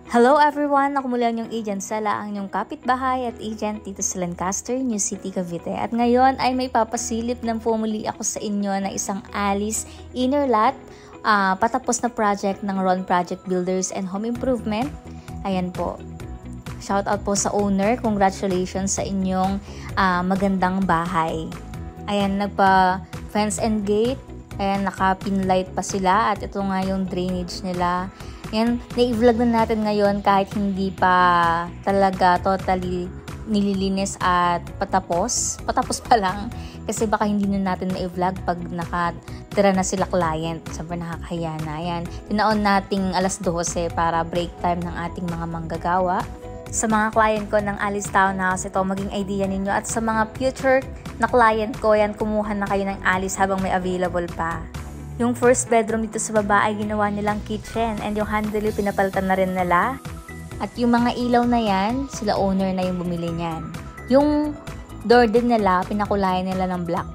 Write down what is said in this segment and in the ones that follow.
Hello everyone! Ako muli ang inyong agent Sala, ang inyong kapitbahay at agent dito sa Lancaster, New City, Cavite. At ngayon ay may papasilip ng pumuli ako sa inyo na isang Alice inner lot, patapos na project ng Ron Project Builders and Home Improvement. Ayan po. Shout out po sa owner. Congratulations sa inyong magandang bahay. Ayan, nagpa fence and gate. Ayan, naka-pinlight pa sila at ito nga yung drainage nila. Yan, na-vlog na natin ngayon kahit hindi pa talaga totally nililinis at patapos. Patapos pa lang kasi baka hindi na natin na-vlog pag nakatira na sila client. Sobrang nakakahiya na. Yan, tinaon nating alas 12 para break time ng ating mga manggagawa. Sa mga client ko ng Alice Townhouse, ito maging idea ninyo. At sa mga future na client ko, yan, kumuha na kayo ng Alice habang may available pa. Yung first bedroom dito sa baba ay ginawa nilang kitchen and yung handle pinapalitan na rin nila. At yung mga ilaw na yan, sila owner na yung bumili niyan. Yung door din nila, pinakulayan nila ng black.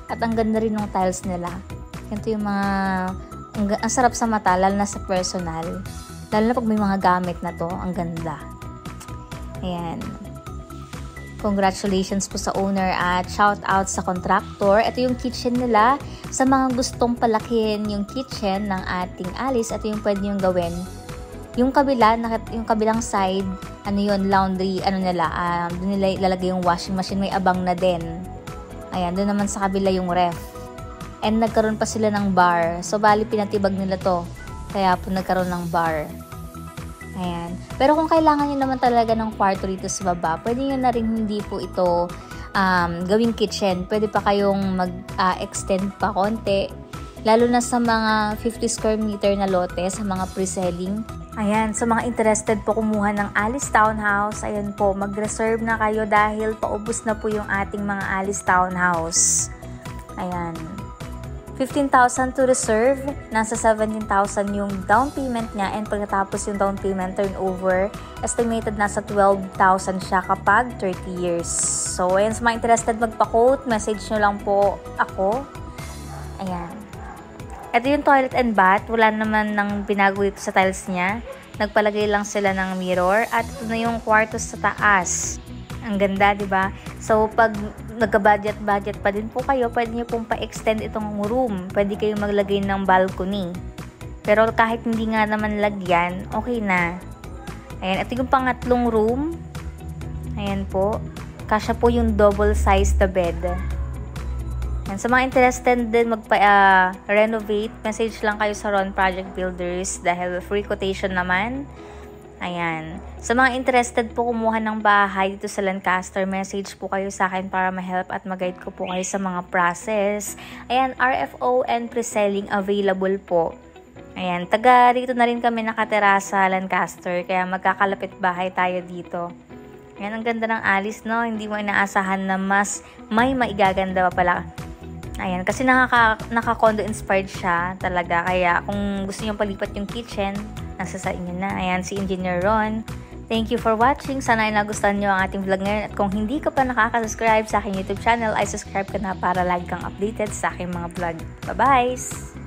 At ang ganda rin ng tiles nila. Ganito yung mga, ang sarap sa mata, lalo na sa personal. Lalo na pag may mga gamit na to, ang ganda. Ayan. Congratulations po sa owner at shout out sa contractor. Ito yung kitchen nila. Sa mga gustong palakihin yung kitchen ng ating Alice, ito yung pwede nyo gawin. Yung kabila, yung kabilang side, ano yun, laundry, ano nila, doon nila ilalagay yung washing machine, may abang na din. Ayan, doon naman sa kabila yung ref. And nagkaroon pa sila ng bar. So, bali pinatibag nila to. Kaya po nagkaroon ng bar. Ayan. Pero kung kailangan nyo naman talaga ng kwarto rito sa baba, pwede nyo na rin hindi po ito gawing kitchen. Pwede pa kayong mag-extend pa konti. Lalo na sa mga 50 square meter na lote, sa mga pre-selling. Ayan, sa mga interested po kumuha ng Alice Townhouse, ayan po, mag-reserve na kayo dahil paubos na po yung ating mga Alice Townhouse. Ayan. 15,000 to reserve, nasa 17,000 yung down payment niya, and pagkatapos yung down payment turnover, estimated nasa 12,000 siya kapag 30 years. So, ayan, sa mga interested magpa-quote, message nyo lang po ako. Ayan. Ito yung toilet and bath, wala naman nang binago dito sa tiles niya. Nagpalagay lang sila ng mirror, at ito na yung kwarto sa taas. Ang ganda, di ba? So, pag nagka-budget pa din po kayo, pwede nyo pong pa-extend itong room. Pwede kayong maglagay ng balcony. Pero kahit hindi nga naman lagyan, okay na. Ayan, ito yung pangatlong room. Ayan po. Kasya po yung double size na bed. Ayan, sa mga interested din magpa-renovate, message lang kayo sa Ron Project Builders dahil free quotation naman. Ayan. Sa mga interested po kumuha ng bahay dito sa Lancaster, message po kayo sa akin para ma-help at mag-guide ko po kayo sa mga process. Ayan, RFO and pre-selling available po. Ayan, taga rito na rin kami nakatira sa Lancaster, kaya magkakalapit bahay tayo dito. Ayan, ang ganda ng Alice, no? Hindi mo inaasahan na mas may maigaganda pa pala. Ayan, kasi naka-condo inspired siya talaga, kaya kung gusto nyo palipat yung kitchen, nasa sa inyo na. Ayan, si Engineer Ron. Thank you for watching. Sana ay nagustuhan nyo ang ating vlog ngayon. At kung hindi ka pa nakaka-subscribe sa aking YouTube channel, ay subscribe ka na para lagi kang updated sa aking mga vlog. Bye-bye!